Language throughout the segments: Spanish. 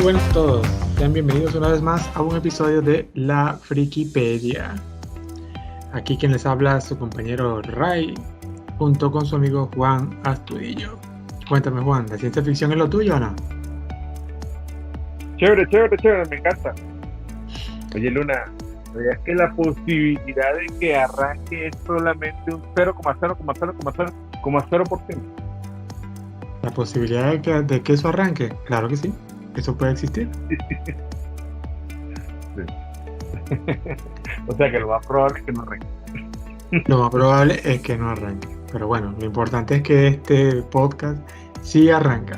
buenas a todos, sean bienvenidos una vez más a un episodio de La Frikipedia. Aquí quien les habla es su compañero Ray, junto con su amigo Juan Astudillo. Cuéntame, Juan, ¿la ciencia ficción es lo tuyo o no? Chévere, me encanta. Oye, Luna, ¿sabías que la posibilidad de que arranque es solamente un 0,0,0,0,0%? ¿La posibilidad de que eso arranque? Claro que sí, eso puede existir. Sí. O sea que lo más probable es que no arranque. Lo más probable es que no arranque, pero bueno, lo importante es que este podcast sí arranca.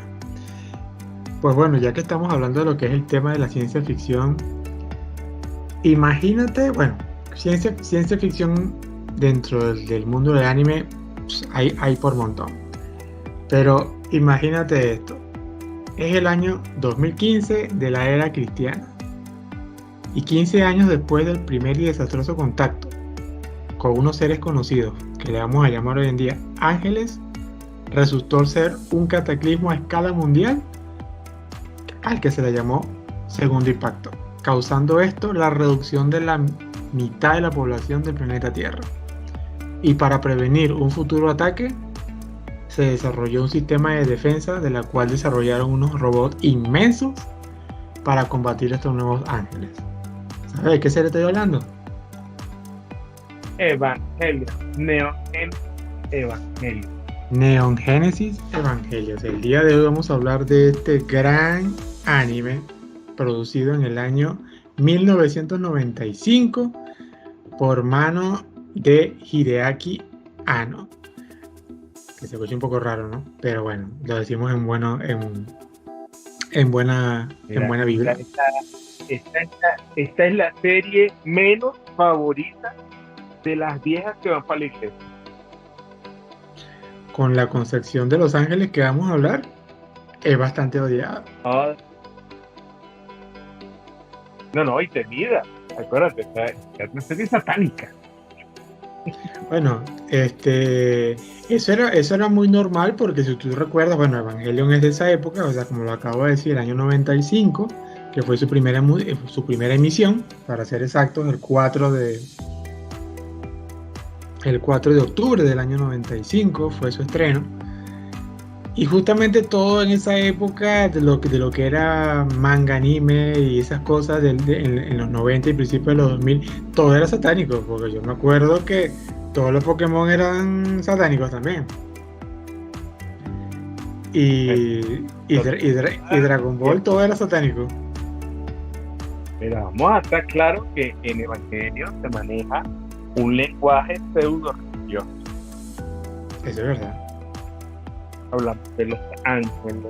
Pues bueno, ya que estamos hablando de lo que es el tema de la ciencia ficción, imagínate, bueno, ciencia ficción dentro del mundo del anime pues, hay por montón. Pero imagínate esto, es el año 2015 de la era cristiana y 15 años después del primer y desastroso contacto con unos seres conocidos que le vamos a llamar hoy en día ángeles, resultó ser un cataclismo a escala mundial al que se le llamó segundo impacto, causando esto la reducción de la mitad de la población del planeta Tierra. Y para prevenir un futuro ataque, se desarrolló un sistema de defensa de la cual desarrollaron unos robots inmensos para combatir estos nuevos ángeles. ¿Sabes de qué serie estoy hablando? Evangelio, Evangelio. Neon Genesis Evangelion. El día de hoy vamos a hablar de este gran anime producido en el año 1995 por mano de Hideaki Anno. Que se escucha un poco raro, ¿no? Pero bueno, lo decimos en buena vibra. Esta es la serie menos favorita de las viejas que van para la iglesia. Con la concepción de los ángeles que vamos a hablar, es bastante odiada. No, y temida. Acuérdate, es una serie satánica. Bueno, eso era muy normal porque si tú recuerdas, bueno, Evangelion es de esa época, o sea, como lo acabo de decir, el año 95, que fue su primera emisión, para ser exactos, el 4 de octubre del año 95 fue su estreno. Y justamente todo en esa época de lo que era manga, anime y esas cosas en los 90 y principios de los 2000, todo era satánico, porque yo me acuerdo que todos los Pokémon eran satánicos también. Y Dragon Ball todo era satánico. Mira, vamos a estar claros que en Evangelio se maneja un lenguaje pseudo religioso. Eso es verdad. Hablamos de los ángeles,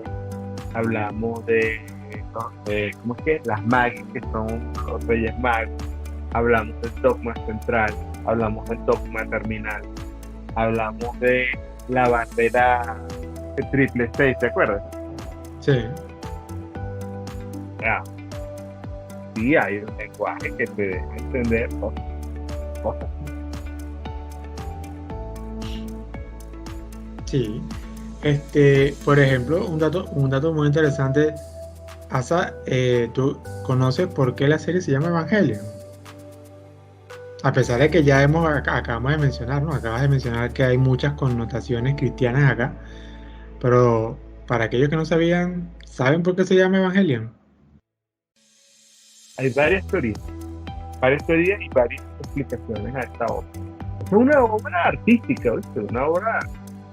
hablamos de ¿cómo es que? Las magis, que son los reyes magos, hablamos del dogma central, hablamos del dogma terminal, hablamos de la bandera triple 6, ¿te acuerdas? Sí. Ya. Sí, hay un lenguaje que te deja entender cosas. Sí. Por ejemplo, un dato muy interesante. Asa, ¿tú conoces por qué la serie se llama Evangelion? A pesar de que ya acabamos de mencionar, ¿no? Acabas de mencionar que hay muchas connotaciones cristianas acá, pero para aquellos que no sabían, ¿saben por qué se llama Evangelion? Hay varias teorías y varias explicaciones a esta obra. Es una obra artística, ¿viste? Una obra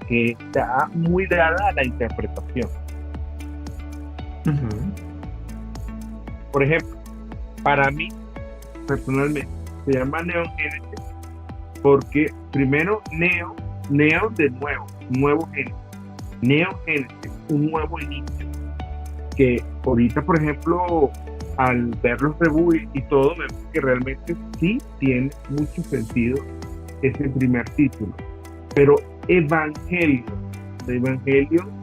que está muy dada a la interpretación. Uh-huh. Por ejemplo, para mí, personalmente, se llama Neon Genesis porque primero Neo de nuevo Genesis. Neon Genesis, un nuevo inicio. Que ahorita, por ejemplo, al ver los reboots y todo, me parece que realmente sí tiene mucho sentido ese primer título. Pero Evangelio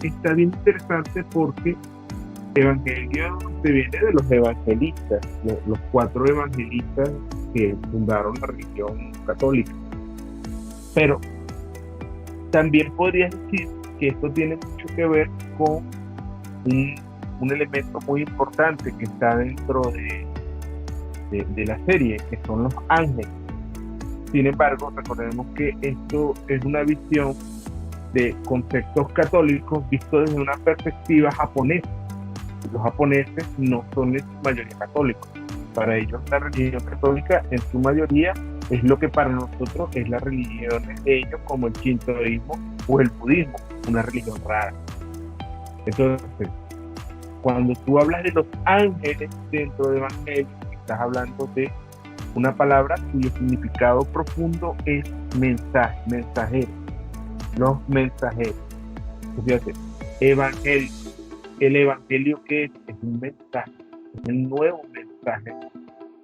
está bien interesante porque Evangelio se viene de los evangelistas, los 4 evangelistas que fundaron la religión católica. Pero también podrías decir que esto tiene mucho que ver con un elemento muy importante que está dentro de la serie, que son los ángeles. Sin embargo, recordemos que esto es una visión de conceptos católicos visto desde una perspectiva japonesa. Los japoneses no son en su mayoría católicos. Para ellos la religión católica en su mayoría es lo que para nosotros es la religión de ellos, como el shintoísmo o el budismo, una religión rara. Entonces, cuando tú hablas de los ángeles dentro de Evangelio, estás hablando de una palabra cuyo significado profundo es mensaje, mensajero. Los mensajeros. Fíjate, evangelio. ¿El evangelio qué es? Es un mensaje, es el nuevo mensaje,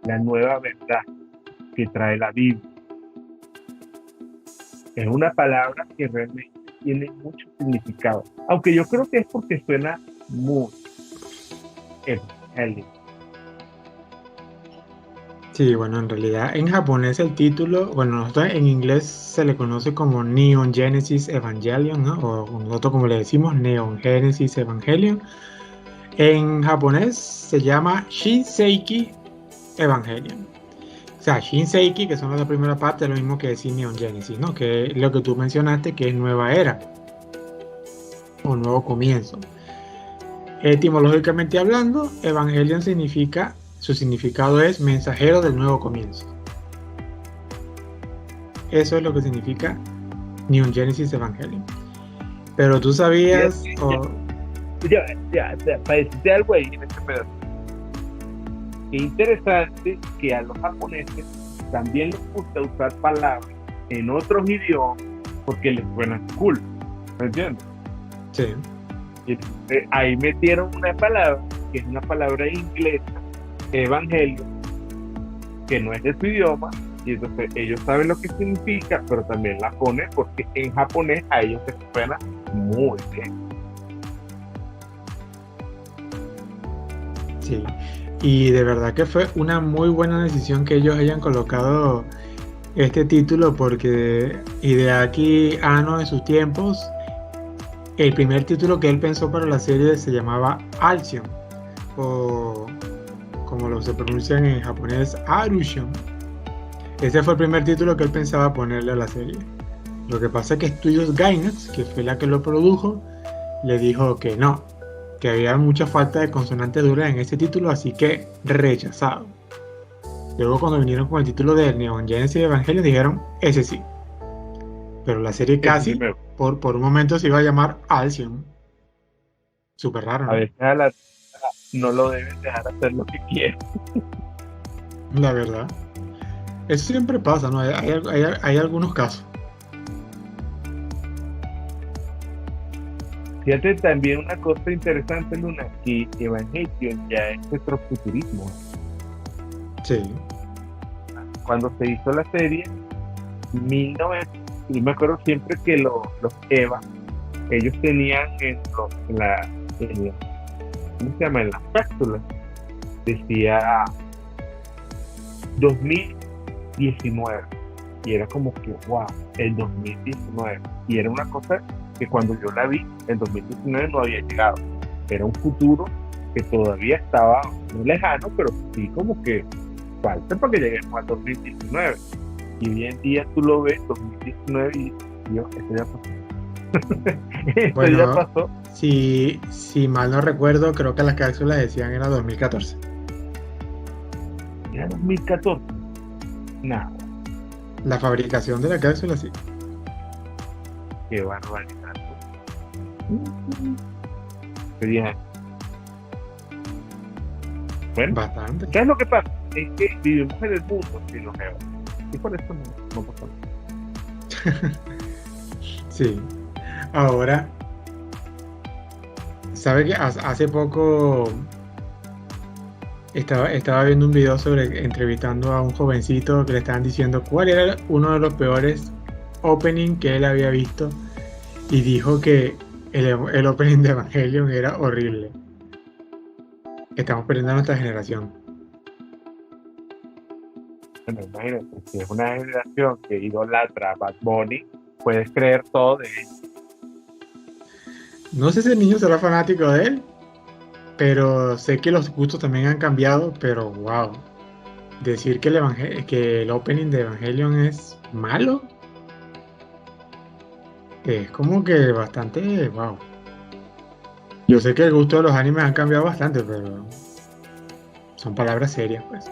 la nueva verdad que trae la Biblia. Es una palabra que realmente tiene mucho significado, aunque yo creo que es porque suena muy evangélico. Sí, bueno, en realidad en japonés el título, bueno, nosotros en inglés se le conoce como Neon Genesis Evangelion, ¿no? O nosotros como le decimos Neon Genesis Evangelion. En japonés se llama Shinseiki Evangelion. O sea, Shinseiki, que son las de la primera parte, es lo mismo que decir Neon Genesis, ¿no? Que es lo que tú mencionaste, que es nueva era o nuevo comienzo. Etimológicamente hablando, Evangelion significa, su significado es mensajero del nuevo comienzo. Eso es lo que significa Neon Genesis Evangelion. Pero tú sabías, Para decirte algo ahí en este pedazo. Qué interesante que a los japoneses también les gusta usar palabras en otros idiomas porque les suena cool. ¿Me entiendes? Sí. Ahí metieron una palabra que es una palabra inglesa, evangelio, que no es de su idioma, y entonces ellos saben lo que significa, pero también la ponen porque en japonés a ellos les suena muy bien. Sí. Y de verdad que fue una muy buena decisión que ellos hayan colocado este título, porque Hideaki Anno en sus tiempos, el primer título que él pensó para la serie se llamaba Alcyon, o como lo se pronuncian en japonés, Arushon. Ese fue el primer título que él pensaba ponerle a la serie. Lo que pasa es que Studios Gainax, que fue la que lo produjo, le dijo que no, que había mucha falta de consonantes duras en ese título, así que rechazado. Luego cuando vinieron con el título de Neon Genesis Evangelion dijeron, ese sí. Pero la serie casi, por un momento se iba a llamar Alcyon. Súper raro, ¿no? A veces no lo deben dejar hacer lo que quieren. La verdad. Eso siempre pasa, ¿no? Hay algunos casos. Fíjate también una cosa interesante, Luna, que Evangelion ya es retrofuturismo. Sí. Cuando se hizo la serie, 1900, yo me acuerdo siempre que los Eva, ellos tenían ¿cómo se llama? En las cápsulas, decía 2019, y era como que, wow, el 2019, y era una cosa que cuando yo la vi, el 2019 no había llegado, era un futuro que todavía estaba muy lejano, pero sí como que falta para que lleguemos al 2019, y hoy en día tú lo ves, 2019, y Dios, esto ya pasó. Esto Bueno, ya pasó. si mal no recuerdo, creo que las cápsulas decían era 2014. Era 2014. Nada. La fabricación de la cápsula, sí. Qué barbaridad. Qué bien. Bueno, Bastante. ¿qué es lo que pasa? Es que vivimos en el mundo sin los Eva. Y por eso no pasa nada. Sí. Ahora, ¿sabe que hace poco estaba viendo un video sobre entrevistando a un jovencito que le estaban diciendo cuál era uno de los peores opening que él había visto, y dijo que el opening de Evangelion era horrible? Estamos perdiendo a nuestra generación. Bueno, imagínate, si es una generación que idolatra a Bad Bunny, puedes creer todo de él. No sé si el niño será fanático de él, pero sé que los gustos también han cambiado, pero wow, decir que que el opening de Evangelion es malo, es como que bastante wow. Yo sé que el gusto de los animes han cambiado bastante, pero son palabras serias, pues.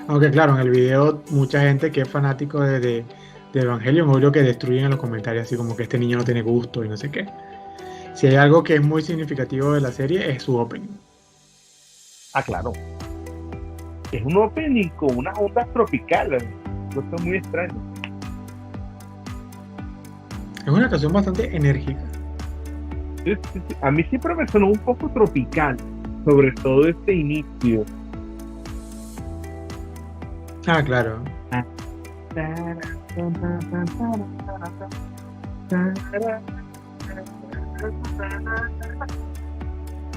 Aunque claro, en el video mucha gente que es fanático de Evangelion, obvio que destruyen en los comentarios así como que este niño no tiene gusto y no sé qué. Si hay algo que es muy significativo de la serie es su opening. Ah, claro. Es un opening con unas ondas tropicales. Eso es muy extraño. Es una canción bastante enérgica. Sí, sí, sí. A mí siempre me sonó un poco tropical, sobre todo este inicio. Ah, claro.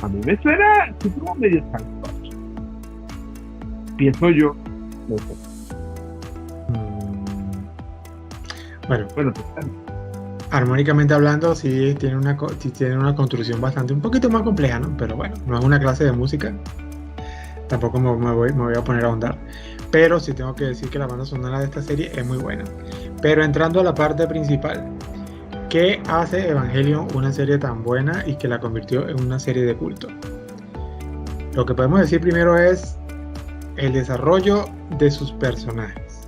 A mí me suena así como medio sancocho. Pienso yo. No sé. Bueno, Bueno, armónicamente hablando, sí tiene una construcción bastante, un poquito más compleja, ¿no? Pero bueno, no es una clase de música. Tampoco me voy a poner a ahondar. Pero sí tengo que decir que la banda sonora de esta serie es muy buena. Pero entrando a la parte principal, ¿qué hace Evangelion una serie tan buena y que la convirtió en una serie de culto? Lo que podemos decir primero es el desarrollo de sus personajes.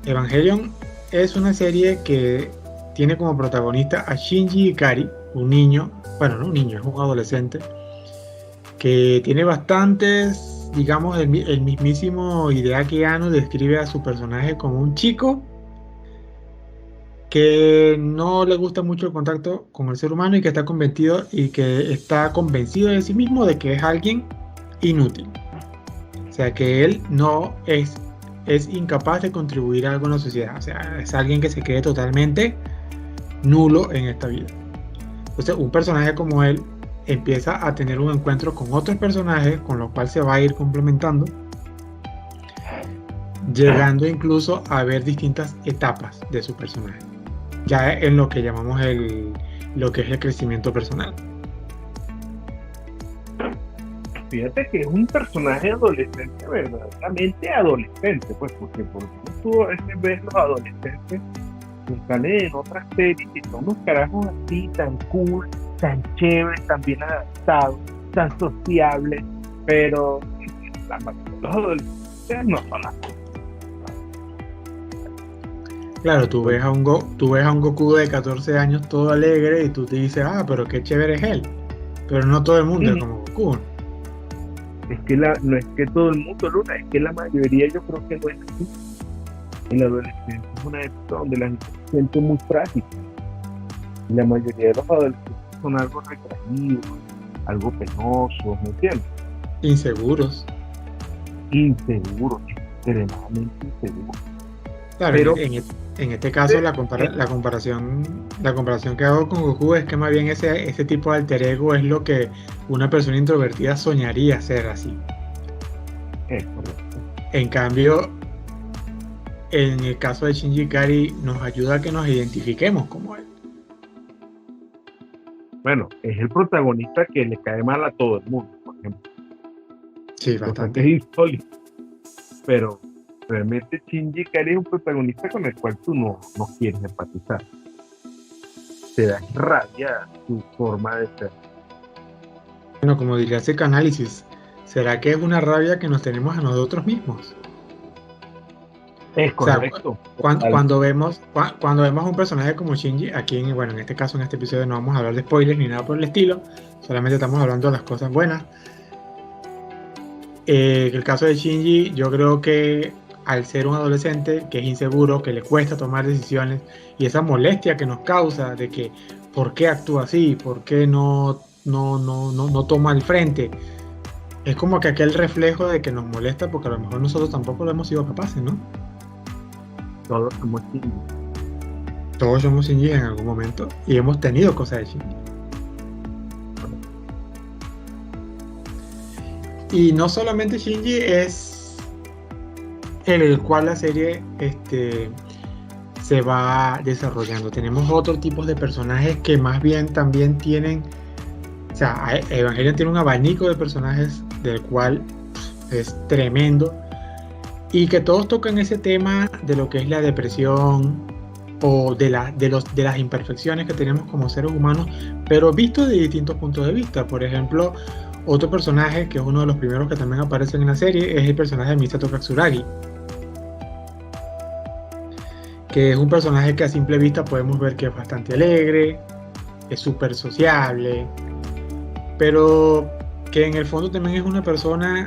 Evangelion es una serie que tiene como protagonista a Shinji Ikari, un niño, bueno, no un niño, es un adolescente, que tiene bastantes, digamos, el mismísimo Hideaki Anno describe a su personaje como un chico que no le gusta mucho el contacto con el ser humano y que está convencido de sí mismo de que es alguien inútil. O sea, que él no es incapaz de contribuir a algo en la sociedad. O sea, es alguien que se cree totalmente nulo en esta vida. Entonces, un personaje como él empieza a tener un encuentro con otros personajes con los cuales se va a ir complementando, llegando incluso a ver distintas etapas de su personaje, ya en lo que llamamos lo que es el crecimiento personal. fíjate que es un personaje adolescente, verdaderamente adolescente, pues, porque por ejemplo tú a veces ves los adolescentes que salen en otras series y son unos carajos así, tan cool, tan chéveres, tan bien adaptados, tan sociables, pero la mayoría de los adolescentes no son así. Claro, tú ves a un Goku de 14 años todo alegre y tú te dices, ah, pero qué chévere es él. Pero no todo el mundo es como Goku. Es que no es que todo el mundo, Luna, es que la mayoría yo creo que no es así. En la adolescencia es una época donde la gente se siente muy frágil. Y la mayoría de los adolescentes son algo retraídos, algo penosos, ¿me entiendes? Inseguros. Inseguros, extremadamente inseguros. Claro, Pero en este caso la comparación que hago con Goku es que más bien ese tipo de alter ego es lo que una persona introvertida soñaría ser así. es correcto. En cambio, en el caso de Shinji Ikari nos ayuda a que nos identifiquemos como él. Bueno, es el protagonista que le cae mal a todo el mundo, por ejemplo. Sí, Cosa que bastante. es insólito. Pero realmente Shinji Ikari es un protagonista con el cual tú no quieres empatizar. Te da rabia su forma de ser. Bueno, como diría ese análisis, ¿será que es una rabia que nos tenemos a nosotros mismos? Es O sea, correcto. cuando vemos un personaje como Shinji, aquí en este caso, en este episodio no vamos a hablar de spoilers ni nada por el estilo, solamente estamos hablando de las cosas buenas. El caso de Shinji, yo creo que al ser un adolescente que es inseguro, que le cuesta tomar decisiones y esa molestia que nos causa de que ¿por qué actúa así? ¿Por qué no toma el frente? Es como que aquel reflejo de que nos molesta porque a lo mejor nosotros tampoco lo hemos sido capaces, ¿no? Todos somos Shinji. Todos somos Shinji en algún momento y hemos tenido cosas de Shinji. Y no solamente Shinji es el cual la serie se va desarrollando. Tenemos otros tipos de personajes que más bien también tienen O sea, Evangelion tiene un abanico de personajes del cual es tremendo y que todos tocan ese tema de lo que es la depresión o de las imperfecciones que tenemos como seres humanos, pero visto de distintos puntos de vista. Por ejemplo, otro personaje que es uno de los primeros que también aparecen en la serie es el personaje de Misato Katsuragi, que es un personaje que a simple vista podemos ver que es bastante alegre, es súper sociable, pero que en el fondo también es una persona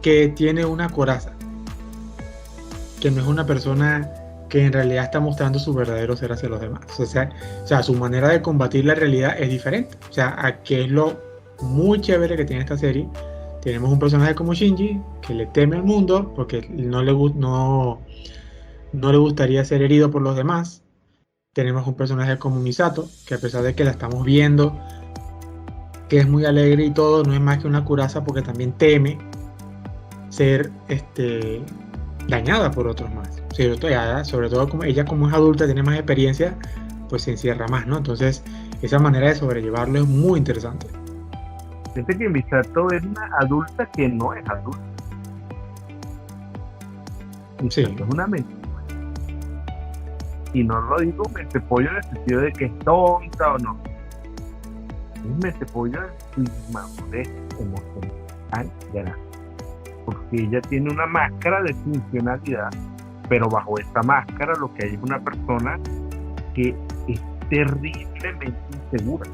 que tiene una coraza, que no es una persona que en realidad está mostrando su verdadero ser hacia los demás. O sea, su manera de combatir la realidad es diferente. O sea, a que es lo muy chévere que tiene esta serie. Tenemos un personaje como Shinji que le teme al mundo porque no le gustaría ser herido por los demás. Tenemos un personaje como Misato, que a pesar de que la estamos viendo, que es muy alegre y todo, no es más que una coraza porque también teme ser dañada por otros más. Sobre todo como ella como es adulta, tiene más experiencia, pues se encierra más, ¿no? Entonces, esa manera de sobrellevarlo es muy interesante. Fíjate que Misato es una adulta que no es adulta. Misato Sí. es una mente. Y no lo digo mente pollo en el sentido de que es tonta o no. Es mente pollo en su inmadurez emocional grande. Porque ella tiene una máscara de funcionalidad, pero bajo esta máscara lo que hay es una persona que es terriblemente insegura.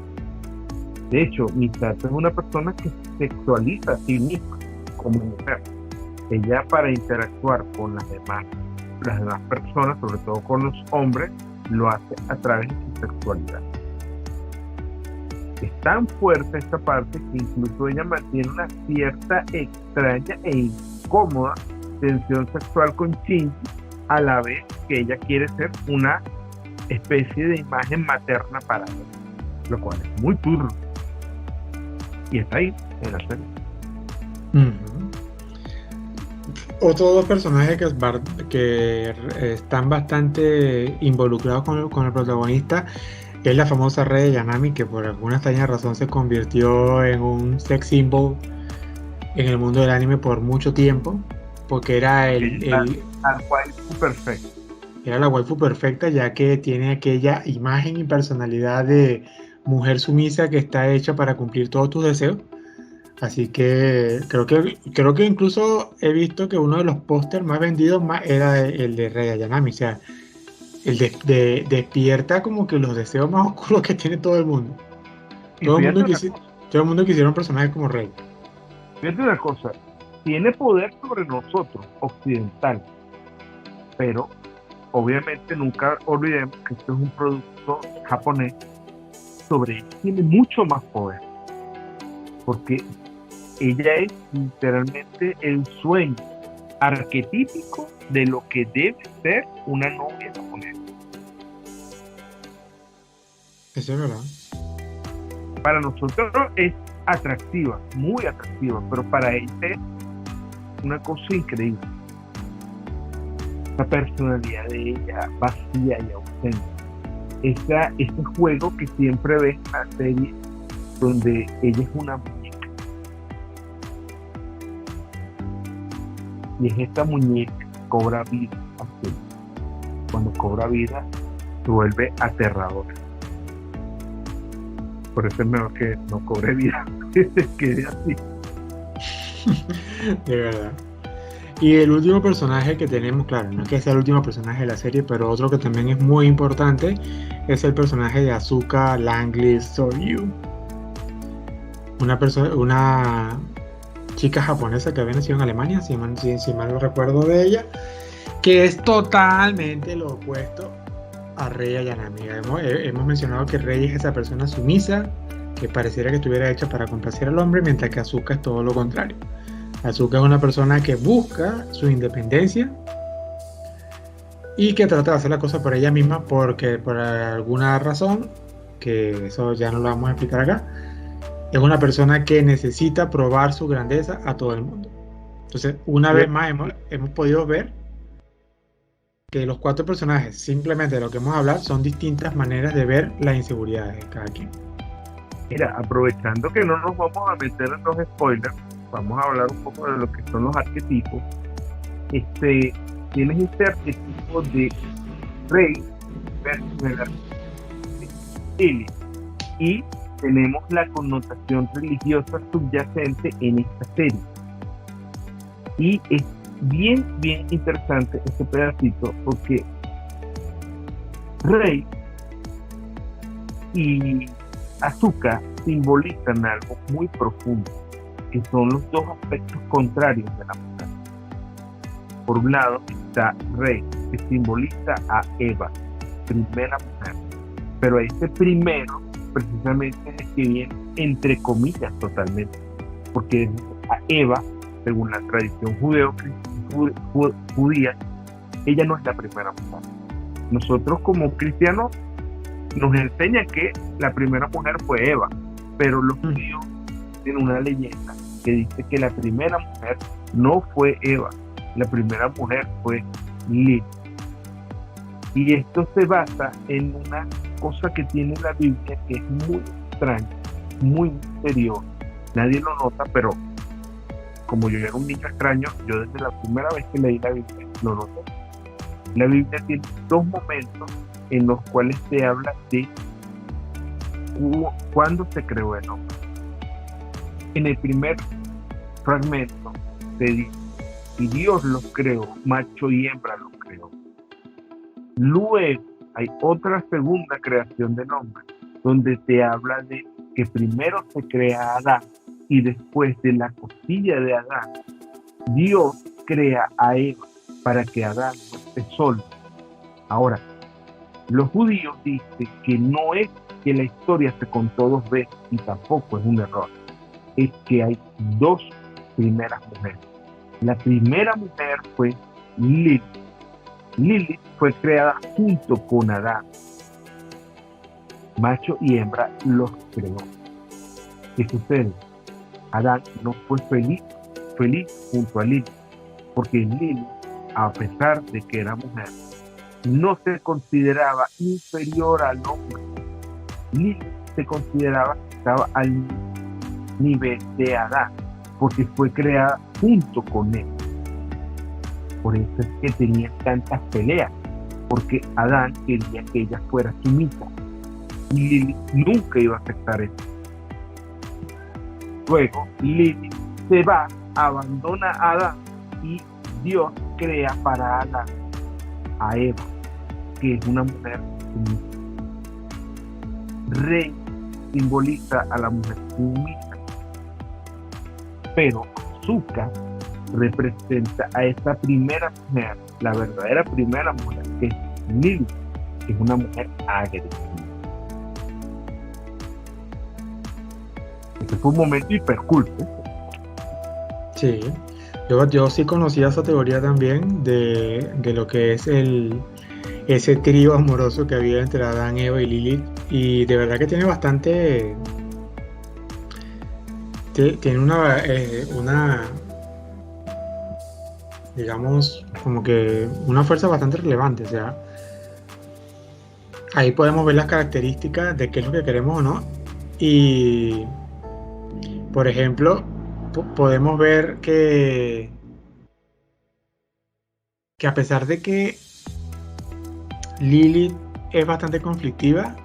De hecho, Misato es una persona que sexualiza a sí misma como mujer. Ella, para interactuar con las demás personas, sobre todo con los hombres, lo hace a través de su sexualidad. Es tan fuerte esta parte que incluso ella mantiene una cierta extraña e incómoda tensión sexual con Shinji, a la vez que ella quiere ser una especie de imagen materna para él, lo cual es muy turro. Y está ahí en la serie. Uh-huh. Otros dos personajes que están bastante involucrados con el protagonista es la famosa Rei Ayanami, que por alguna extraña razón se convirtió en un sex symbol en el mundo del anime por mucho tiempo, porque era la waifu perfecta. Era la waifu perfecta, ya que tiene aquella imagen y personalidad de mujer sumisa que está hecha para cumplir todos tus deseos. Así que creo que incluso he visto que uno de los pósters más vendidos era el de Rei Ayanami. O sea, despierta como que los deseos más oscuros que tiene todo el mundo. Todo el mundo quisiera un personaje como Rey. Fíjate una cosa, tiene poder sobre nosotros, occidentales, pero obviamente nunca olvidemos que esto es un producto japonés. Sobre ella tiene mucho más poder, porque ella es literalmente el sueño arquetípico de lo que debe ser una novia japonesa. Eso es verdad. Para nosotros es atractiva, muy atractiva, pero para ella es una cosa increíble. La personalidad de ella vacía y ausente. Ese juego que siempre ves en la serie, donde ella es una muñeca. Y es esta muñeca que cobra vida. Así. Cuando cobra vida, se vuelve aterradora. Por eso es mejor que no cobre vida, que se quede así. De verdad. Y el último personaje que tenemos, claro, no es que sea el último personaje de la serie, pero otro que también es muy importante es el personaje de Asuka Langley Soryu. Una chica japonesa que había nacido en Alemania, si mal no recuerdo de ella, que es totalmente lo opuesto a Rei Ayanami. Hemos mencionado que Rei es esa persona sumisa que pareciera que estuviera hecha para complacer al hombre, mientras que Asuka es todo lo contrario. Asuka es una persona que busca su independencia y que trata de hacer la cosa por ella misma, porque por alguna razón, que eso ya no lo vamos a explicar acá, es una persona que necesita probar su grandeza a todo el mundo. Entonces, una vez más hemos podido ver que los cuatro personajes, simplemente de lo que hemos hablado, son distintas maneras de ver las inseguridades de cada quien. Mira, aprovechando que no nos vamos a meter en los spoilers, vamos a hablar un poco de lo que son los arquetipos. Este, tienes este arquetipo de rey versus el arquetipo de Lilith, y tenemos la connotación religiosa subyacente en esta serie. Y es bien interesante este pedacito porque Rey y Asuka simbolizan algo muy profundo, que son los dos aspectos contrarios de la mujer. Por un lado está Rey, que simboliza a Eva, primera mujer, pero este primero precisamente es el que viene entre comillas totalmente, porque a Eva, según la tradición judía, ella no es la primera mujer. Nosotros como cristianos nos enseña que la primera mujer fue Eva, pero los judíos tienen una leyenda que dice que la primera mujer no fue Eva, la primera mujer fue Lilith. Y esto se basa en una cosa que tiene la Biblia que es muy extraña, muy misteriosa. Nadie lo nota, pero como yo era un niño extraño, yo desde la primera vez que leí la Biblia lo noté. La Biblia tiene dos momentos en los cuales se habla de cuándo se creó el hombre. En el primer fragmento se dice, y Dios los creó, macho y hembra los creó. Luego hay otra segunda creación del hombre, donde se habla de que primero se crea a Adán, y después de la costilla de Adán, Dios crea a Eva para que Adán no esté solo. Ahora, los judíos dicen que no es que la historia se contó dos veces, y tampoco es un error. Es que hay dos primeras mujeres. La primera mujer fue Lilith. Lilith fue creada junto con Adán. Macho y hembra los creó. ¿Qué sucede? Adán no fue feliz junto a Lilith, porque Lilith, a pesar de que era mujer, no se consideraba inferior al hombre. Lilith se consideraba que estaba al nivel de Adán, porque fue creada junto con él. Por eso es que tenían tantas peleas, porque Adán quería que ella fuera sumisa, y Lilith nunca iba a aceptar eso. Luego Lilith se va, abandona a Adán, y Dios crea para Adán a Eva, que es una mujer sumisa. Rey simboliza a la mujer sumisa, pero Asuka representa a esta primera mujer, la verdadera primera mujer, que es Lilith, que es una mujer agresiva. Este fue un momento hiperculto. Sí, yo sí conocía esa teoría también de lo que es ese trío amoroso que había entre Adán, Eva y Lilith, y de verdad que tiene bastante, tiene una digamos, como que una fuerza bastante relevante. O sea, ahí podemos ver las características de qué es lo que queremos o no. Y, por ejemplo, podemos ver que a pesar de que Lilith es bastante conflictiva,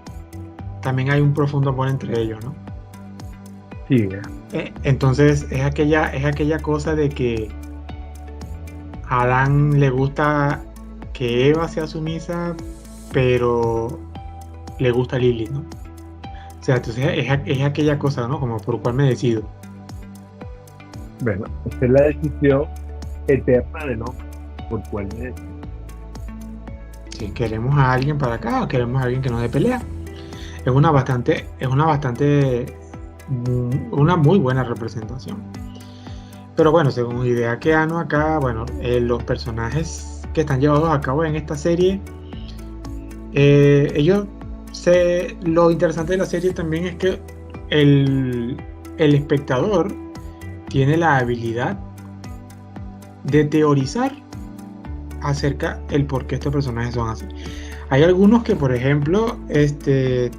también hay un profundo amor entre ellos, ¿no? Sí. Entonces es aquella cosa de que a Adán le gusta que Eva sea sumisa, pero le gusta Lilith, ¿no? O sea, entonces es aquella cosa, ¿no? Como por cuál me decido. Bueno, esta es la decisión eterna del hombre, por cuál me decido. Si queremos a alguien para acá o queremos a alguien que nos dé pelea. Es una muy buena representación. Pero bueno, según Hideaki Anno acá, bueno, los personajes que están llevados a cabo en esta serie, lo interesante de la serie también es que el espectador tiene la habilidad de teorizar acerca el por qué estos personajes son así. Hay algunos que, por ejemplo,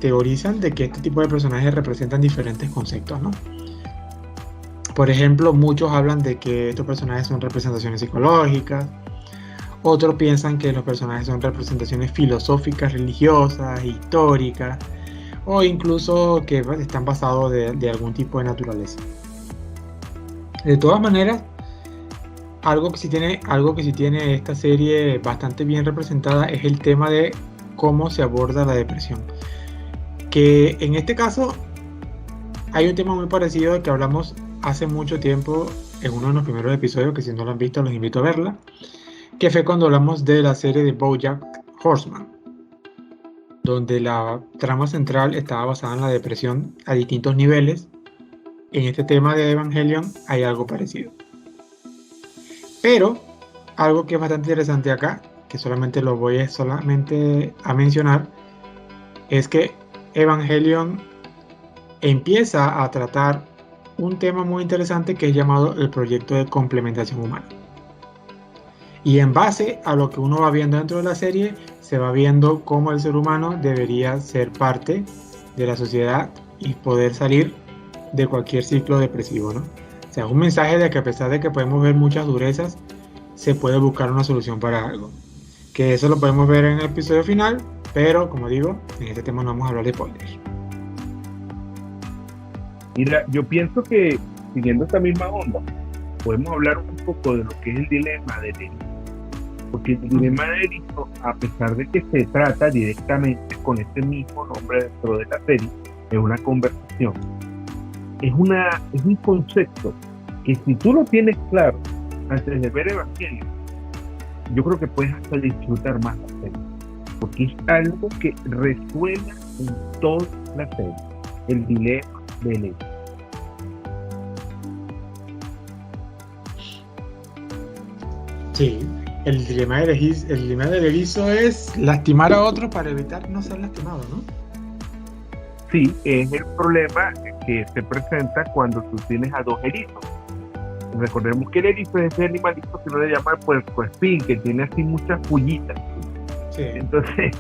teorizan de que este tipo de personajes representan diferentes conceptos, ¿no? Por ejemplo, muchos hablan de que estos personajes son representaciones psicológicas, otros piensan que los personajes son representaciones filosóficas, religiosas, históricas, o incluso que están basados de algún tipo de naturaleza. De todas maneras, algo que sí tiene esta serie bastante bien representada es el tema de cómo se aborda la depresión. Que en este caso hay un tema muy parecido al que hablamos hace mucho tiempo en uno de los primeros episodios, que si no lo han visto los invito a verla, que fue cuando hablamos de la serie de BoJack Horseman, donde la trama central estaba basada en la depresión a distintos niveles. En este tema de Evangelion hay algo parecido. Pero algo que es bastante interesante acá, que solamente lo voy a mencionar, es que Evangelion empieza a tratar un tema muy interesante que es llamado el proyecto de complementación humana. Y en base a lo que uno va viendo dentro de la serie, se va viendo cómo el ser humano debería ser parte de la sociedad y poder salir de cualquier ciclo depresivo, ¿no? O sea, es un mensaje de que a pesar de que podemos ver muchas durezas, se puede buscar una solución para algo. Que eso lo podemos ver en el episodio final, pero como digo, en este tema no vamos a hablar de spoilers. Mira, yo pienso que, siguiendo esta misma onda, podemos hablar un poco de lo que es el dilema del erizo. Porque el dilema del erizo, a pesar de que se trata directamente con este mismo nombre dentro de la serie, es una conversación. Es un concepto que si tú lo tienes claro antes de ver Evangelion, yo creo que puedes hasta disfrutar más la serie. Porque es algo que resuena en toda la serie. El dilema del erizo. Sí, el dilema del erizo es lastimar a otro para evitar no ser lastimado, ¿no? Sí, es el problema que se presenta cuando tú tienes a dos erizos. Recordemos que el erizo es ese animalito que uno le llama puercoespín, que tiene así muchas pullitas. Sí. Entonces,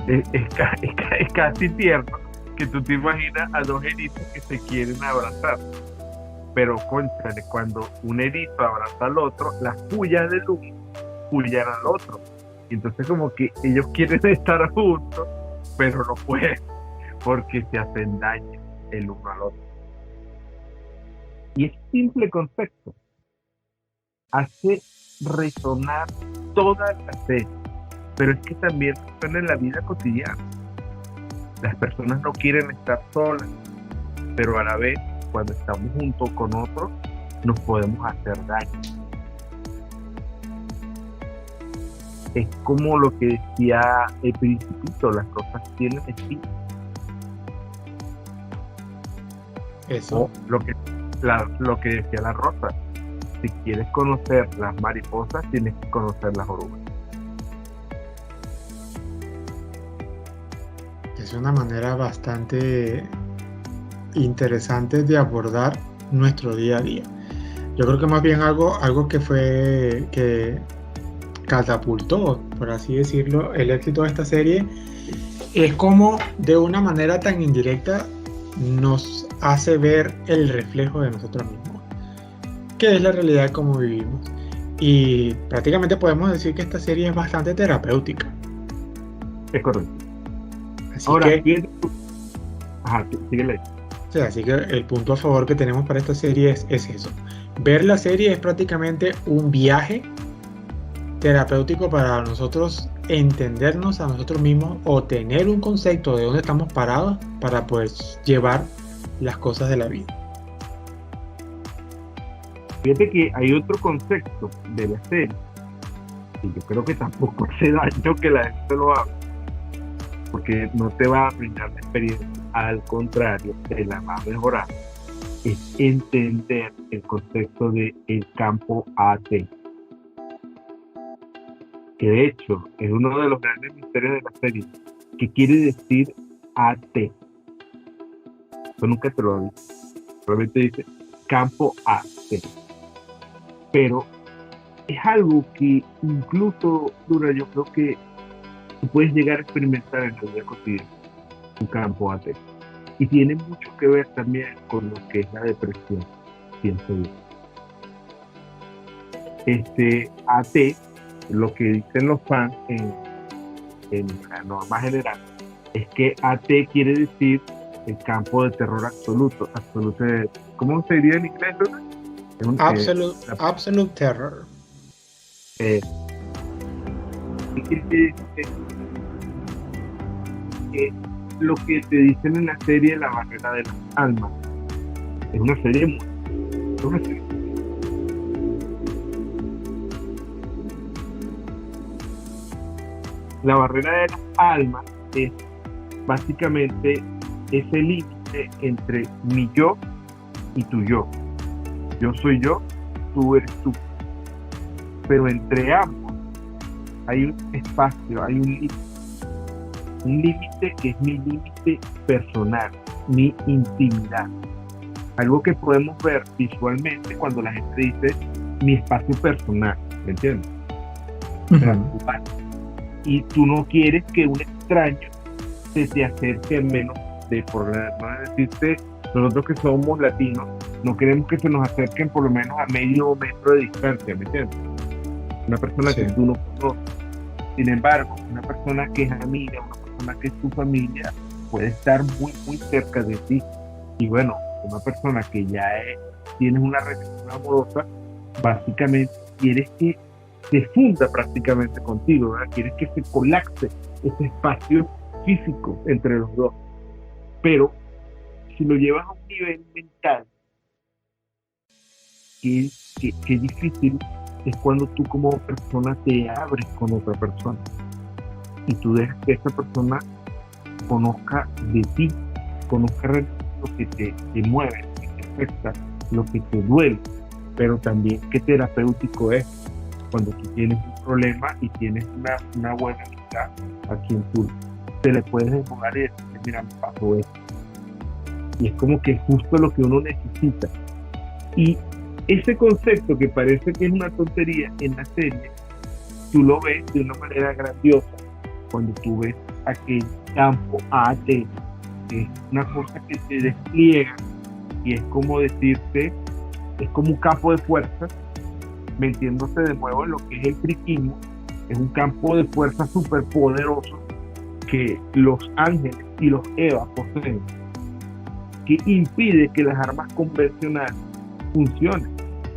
es casi tierno que tú te imaginas a dos erizos que se quieren abrazar. Pero, cónchale, cuando un erizo abraza al otro, las pullas del uno pullan al otro. Y entonces como que ellos quieren estar juntos, pero no pueden, porque se hacen daño el uno al otro. Y ese simple concepto hace resonar toda la serie, pero es que también resuena en la vida cotidiana. Las personas no quieren estar solas, pero a la vez, cuando estamos juntos con otros, nos podemos hacer daño. Es como lo que decía el Principito, las rosas tienen espina. Eso. O lo que decía la rosa, si quieres conocer las mariposas, tienes que conocer las orugas. Es una manera bastante interesante de abordar nuestro día a día. Yo creo que más bien algo que catapultó, por así decirlo, el éxito de esta serie es como de una manera tan indirecta nos hace ver el reflejo de nosotros mismos, que es la realidad como vivimos. Y prácticamente podemos decir que esta serie es bastante terapéutica. Es correcto. Así Ahora, que, síguele. o sea, así que el punto a favor que tenemos para esta serie es eso. Ver la serie es prácticamente un viaje terapéutico para nosotros entendernos a nosotros mismos o tener un concepto de dónde estamos parados para poder llevar las cosas de la vida. Fíjate que hay otro concepto de la serie y yo creo que tampoco hace daño que la gente lo haga, porque no te va a brindar la experiencia, al contrario, te la va a mejorar. Es entender el concepto de el campo AT, que de hecho es uno de los grandes misterios de la serie. ¿Qué quiere decir AT? Yo nunca te lo he dicho, solamente dice campo AT, pero es algo que incluso, Dura, yo creo que tú puedes llegar a experimentar en tu vida cotidiana, un campo AT. Y tiene mucho que ver también con lo que es la depresión, pienso yo. AT, lo que dicen los fans en la norma general, es que AT quiere decir el campo de terror absoluto, ¿cómo se diría en inglés? Es Absolute terror. ¿Qué quiere decir? Lo que te dicen en la serie La Barrera de las Almas. Es una serie es una serie. La barrera de las almas es básicamente ese límite entre mi yo y tu yo. Yo soy yo, tú eres tú. Pero entre ambos hay un espacio, hay un límite. Un límite que es mi límite personal, mi intimidad. Algo que podemos ver visualmente cuando la gente dice mi espacio personal, ¿me entiendes? Uh-huh. Y tú no quieres que un extraño se te acerque menos de por no decirte, nosotros que somos latinos, no queremos que se nos acerquen por lo menos a medio metro de distancia, ¿me entiendes? Una persona que tú no conoces. Sin embargo, una persona que es amiga, una persona que es tu familia, puede estar muy, muy cerca de ti. Y bueno, una persona que ya tienes una relación amorosa, básicamente quieres que se funda prácticamente contigo, ¿verdad? Quieres que se colapse ese espacio físico entre los dos. Pero si lo llevas a un nivel mental, que difícil es cuando tú como persona te abres con otra persona y tú dejas que esa persona conozca de ti, conozca lo que te mueve, lo que te afecta, lo que te duele, pero también qué terapéutico es cuando tú tienes un problema y tienes una buena amistad a quien tú te le puedes desfogar y decirle, mira, me pasó esto. Y es como que justo lo que uno necesita. Y ese concepto que parece que es una tontería en la serie, tú lo ves de una manera grandiosa cuando tú ves aquel campo AT, que es una cosa que te despliega y es como decirte, es como un campo de fuerza, metiéndose de nuevo en lo que es el friquismo. Es un campo de fuerza súper poderoso que los ángeles y los Eva poseen, que impide que las armas convencionales funcionen,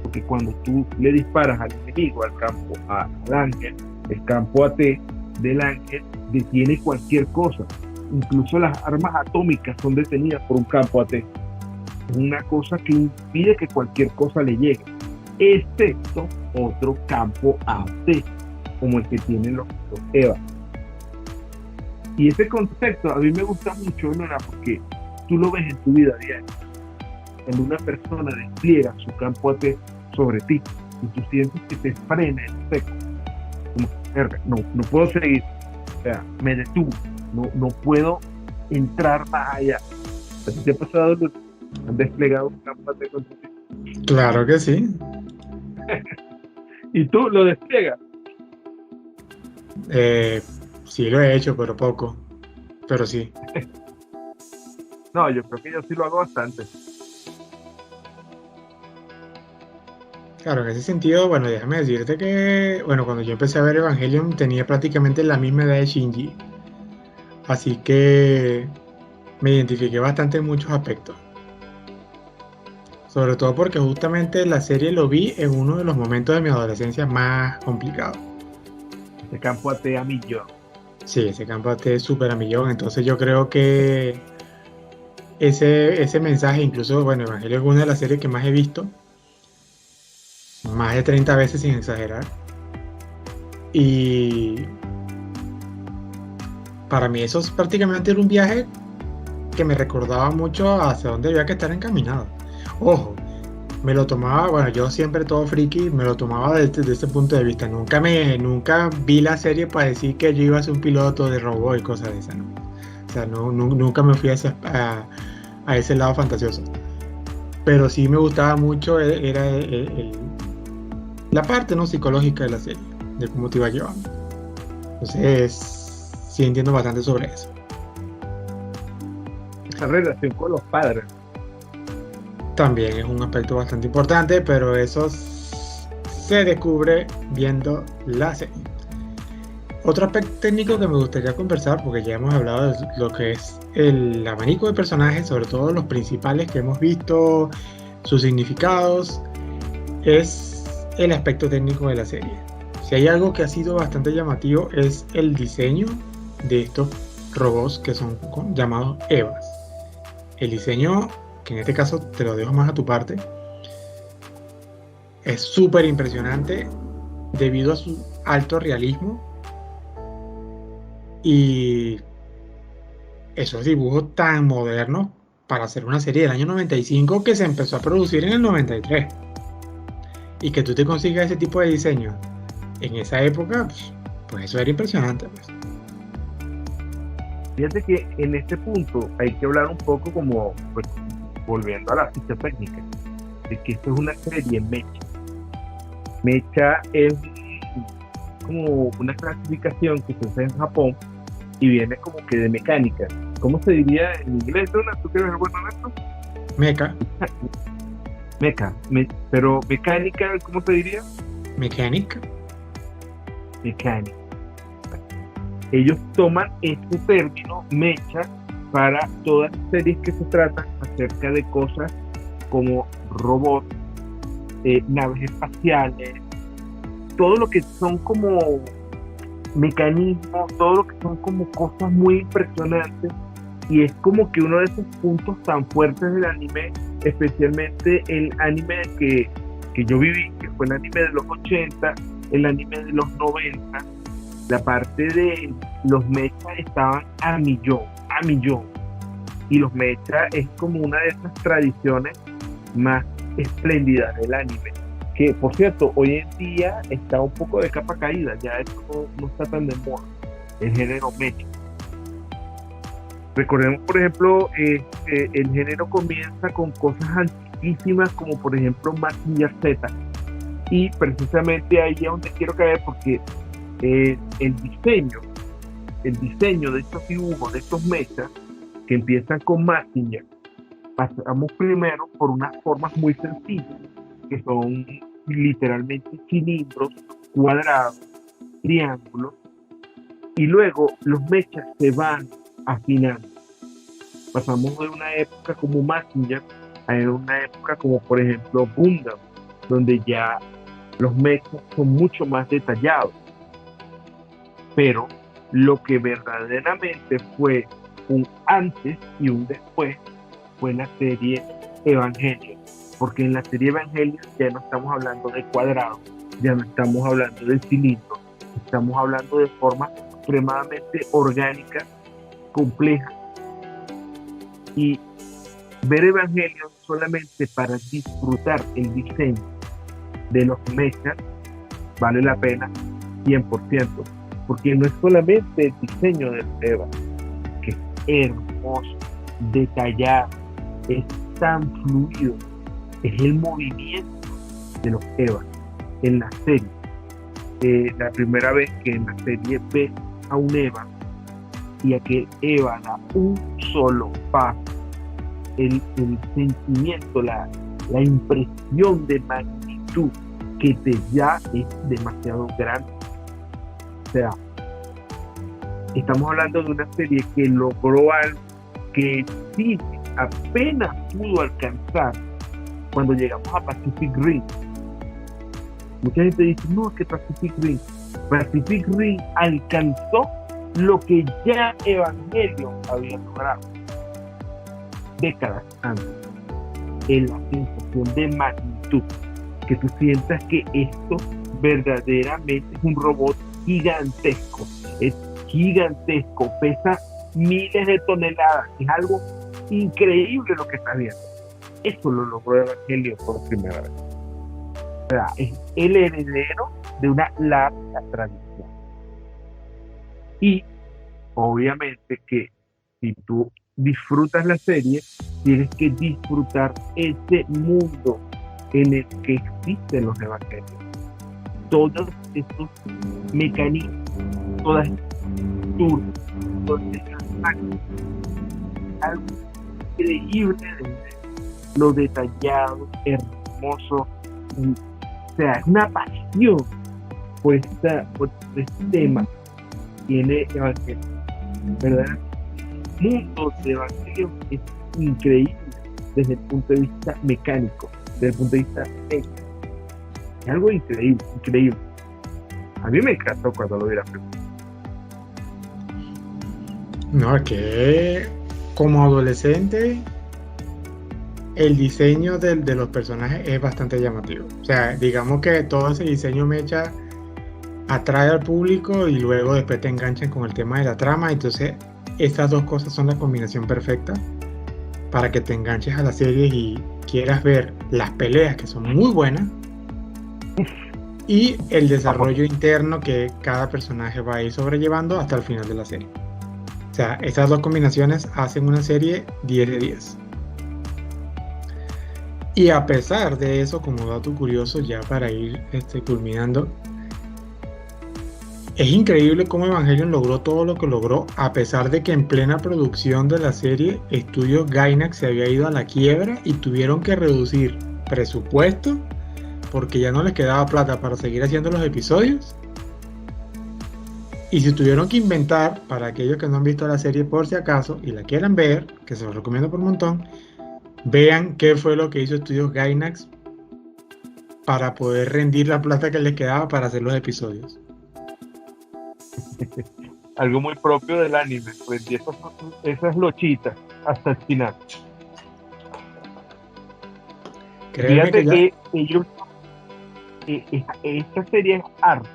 porque cuando tú le disparas al enemigo, al ángel, el campo AT del ángel detiene cualquier cosa, incluso las armas atómicas son detenidas por un campo AT. Es una cosa que impide que cualquier cosa le llegue, excepto otro campo AT, como el que tienen los Eva. Y ese concepto a mí me gusta mucho, Nora, porque tú lo ves en tu vida diaria. Cuando una persona despliega su campo AT sobre ti y tú sientes que te frena en seco, como no puedo seguir, o sea, me detuvo, no puedo entrar más allá. ¿A ti te ha pasado? ¿Han desplegado un campo AT con tu vida? Claro que sí. ¿Y tú lo despliegas? Sí lo he hecho, pero poco. Pero sí. No, yo creo que yo sí lo hago bastante. Claro, en ese sentido, bueno, déjame decirte que, bueno, cuando yo empecé a ver Evangelion tenía prácticamente la misma edad de Shinji. Así que me identifiqué bastante en muchos aspectos. Sobre todo porque justamente la serie lo vi en uno de los momentos de mi adolescencia más complicados. Ese campo AT a millón. Sí, ese campo AT es súper a millón. Entonces yo creo que ese mensaje, incluso, bueno, Evangelion es una de las series que más he visto. Más de 30 veces sin exagerar. Y para mí eso prácticamente era un viaje que me recordaba mucho hacia dónde había que estar encaminado. Ojo, me lo tomaba, bueno, yo siempre todo friki, me lo tomaba desde ese punto de vista. Nunca vi la serie para decir que yo iba a ser un piloto de robot y cosas de esas, ¿no? O sea, nunca me fui a ese lado fantasioso. Pero sí me gustaba mucho, era el la parte no psicológica de la serie, de cómo te iba llevando. Entonces, sí entiendo bastante sobre eso. Esa relación con los padres. También es un aspecto bastante importante, pero eso se descubre viendo la serie. Otro aspecto técnico que me gustaría conversar, porque ya hemos hablado de lo que es el abanico de personajes, sobre todo los principales que hemos visto, sus significados, es el aspecto técnico de la serie. Si hay algo que ha sido bastante llamativo es el diseño de estos robots que son llamados EVAs. El diseño, que en este caso te lo dejo más a tu parte, es súper impresionante debido a su alto realismo y esos dibujos tan modernos para hacer una serie del año 95 que se empezó a producir en el 93. Y que tú te consigas ese tipo de diseño en esa época, pues eso era impresionante. Pues. Fíjate que en este punto hay que hablar un poco como, pues, volviendo a la ficha técnica, de que esto es una serie mecha. Mecha es como una clasificación que se usa en Japón y viene como que de mecánica. ¿Cómo se diría en inglés, Donald? ¿Tú quieres ver bueno en esto? Mecha. Pero mecánica, ¿cómo se diría? Mecánica. Mecánica. Ellos toman este término mecha para todas las series que se tratan acerca de cosas como robots, naves espaciales, todo lo que son como mecanismos, todo lo que son como cosas muy impresionantes, y es como que uno de esos puntos tan fuertes del anime, especialmente el anime que yo viví, que fue el anime de los 80, el anime de los 90, la parte de los mechas estaban a millón, y los mechas es como una de esas tradiciones más espléndidas del anime, que por cierto, hoy en día está un poco de capa caída, ya esto no está tan de moda, el género mecha. Recordemos, por ejemplo, el género comienza con cosas antiquísimas como por ejemplo Mazinger Z, y precisamente ahí es donde quiero caer porque el diseño de estos dibujos, de estos mechas que empiezan con Mazinger, pasamos primero por unas formas muy sencillas que son literalmente cilindros, cuadrados, triángulos, y luego los mechas se van afinando. Pasamos de una época como Mazinger a una época como por ejemplo Gundam, donde ya los mechas son mucho más detallados. Pero lo que verdaderamente fue un antes y un después fue la serie Evangelion, porque en la serie Evangelion ya no estamos hablando de cuadrados, ya no estamos hablando de cilindros, estamos hablando de formas extremadamente orgánicas, complejas, y ver Evangelion solamente para disfrutar el diseño de los mechas vale la pena 100%, porque no es solamente el diseño del Eva, que es hermoso, detallado, es tan fluido, es el movimiento de los Eva en la serie. La primera vez que en la serie ves a un Eva y aquel Eva da un solo paso, el sentimiento, la impresión de magnitud que te da es demasiado grande. O sea, estamos hablando de una serie que logró algo que sí apenas pudo alcanzar cuando llegamos a Pacific Rim. Mucha gente dice, no, es que Pacific Rim alcanzó lo que ya Evangelion había logrado décadas antes, en la sensación de magnitud, que tú sientas que esto verdaderamente es un robot gigantesco, es gigantesco, pesa miles de toneladas, es algo increíble lo que estás viendo. Eso lo logró Evangelion por primera vez. O sea, es el heredero de una larga tradición. Y obviamente que si tú disfrutas la serie, tienes que disfrutar ese mundo en el que existen los evangelios. todos estos mecanismos, todas estas estructuras, todas estas máquinas, algo increíble de lo detallado, hermoso, o sea, es una pasión por este tema. Tiene Evangelion, ¿verdad? El mundo de Evangelion es increíble desde el punto de vista mecánico, desde el punto de vista técnico. Es algo increíble, increíble. A mí me encantó cuando lo vi la primera. No, es que como adolescente el diseño de los personajes es bastante llamativo. O sea, digamos que todo ese diseño mecha atrae al público y luego después te enganchan con el tema de la trama. Entonces, estas dos cosas son la combinación perfecta para que te enganches a la serie y quieras ver las peleas, que son muy buenas, y el desarrollo interno que cada personaje va a ir sobrellevando hasta el final de la serie. O sea, estas dos combinaciones hacen una serie 10 de 10. Y a pesar de eso, como dato curioso, ya para ir culminando, es increíble cómo Evangelion logró todo lo que logró, a pesar de que en plena producción de la serie, Estudios Gainax se había ido a la quiebra y tuvieron que reducir presupuesto porque ya no les quedaba plata para seguir haciendo los episodios. Y se tuvieron que inventar, para aquellos que no han visto la serie por si acaso y la quieran ver, que se los recomiendo por un montón, vean qué fue lo que hizo Estudios Gainax para poder rendir la plata que les quedaba para hacer los episodios. Algo muy propio del anime, pues, y esas lochitas hasta el final. Créeme Fíjate que ellos, esta serie es arte,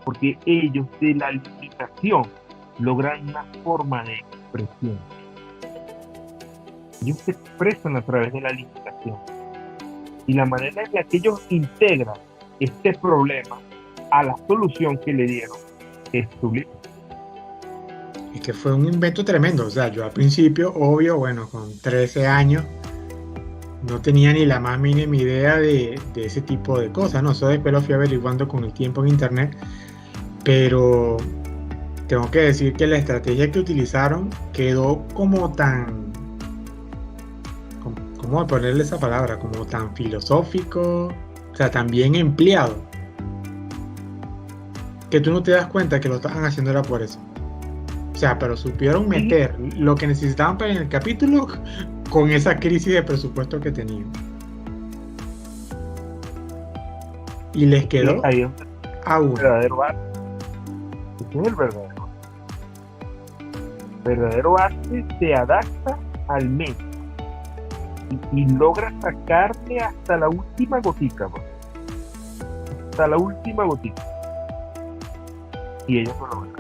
porque ellos de la limitación logran una forma de expresión. Ellos se expresan a través de la limitación. Y la manera en la que ellos integran este problema a la solución que le dieron es sublime. Es que fue un invento tremendo. O sea, yo al principio, obvio, bueno, con 13 años, no tenía ni la más mínima idea de ese tipo de cosas, ¿no? Eso después lo fui averiguando con el tiempo en internet. Pero tengo que decir que la estrategia que utilizaron quedó como tan... ¿Cómo ponerle esa palabra? Como tan filosófico, o sea, tan bien empleado, que tú no te das cuenta que lo estaban haciendo era por eso. O sea, pero supieron meter lo que necesitaban para en el capítulo con esa crisis de presupuesto que tenían. Y les quedó ahí es a uno. Verdadero arte. Ese es el verdadero. Verdadero arte se adapta al medio y logra sacarle hasta la última gotica, ¿no? Hasta la última gotica. Y ellos no lo ven.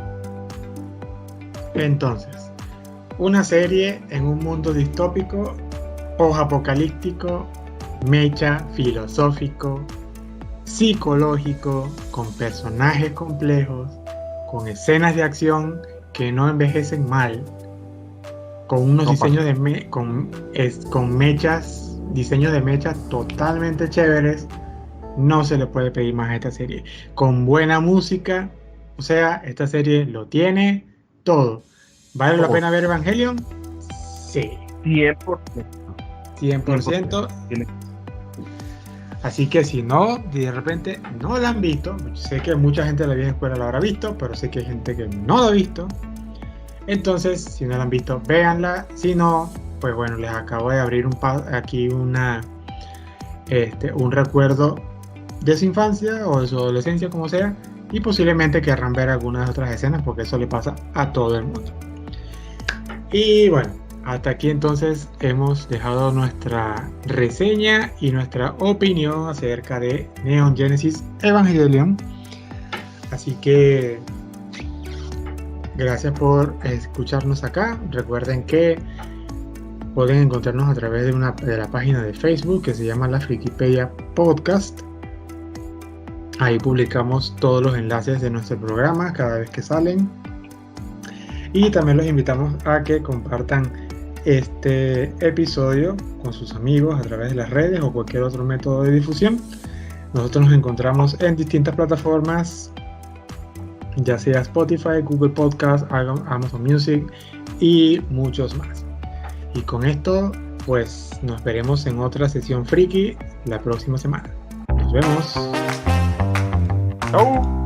Entonces, una serie en un mundo distópico, post-apocalíptico, mecha, filosófico, psicológico, con personajes complejos, con escenas de acción que no envejecen mal, con unos diseños con mechas, diseños de mechas totalmente chéveres. No se le puede pedir más a esta serie. Con buena música, o sea, esta serie lo tiene todo. ¿Vale la pena ver Evangelion? Sí. 100%. 100%. Así que si no, de repente no la han visto, sé que mucha gente de la vieja escuela la habrá visto, pero sé que hay gente que no la ha visto. Entonces, si no la han visto, véanla. Si no, pues bueno, les acabo de abrir aquí un recuerdo de su infancia o de su adolescencia, como sea, y posiblemente querrán ver algunas otras escenas, porque eso le pasa a todo el mundo. Y bueno, hasta aquí entonces hemos dejado nuestra reseña y nuestra opinión acerca de Neon Genesis Evangelion. Así que gracias por escucharnos acá. Recuerden que pueden encontrarnos a través de la página de Facebook que se llama La Frikipedia Podcast. Ahí publicamos todos los enlaces de nuestro programa cada vez que salen. Y también los invitamos a que compartan este episodio con sus amigos a través de las redes o cualquier otro método de difusión Nosotros nos encontramos en distintas plataformas, ya sea Spotify, Google Podcast, Amazon Music y muchos más. Y con esto, pues nos veremos en otra sesión friki la próxima semana. Nos vemos. ¡Chau!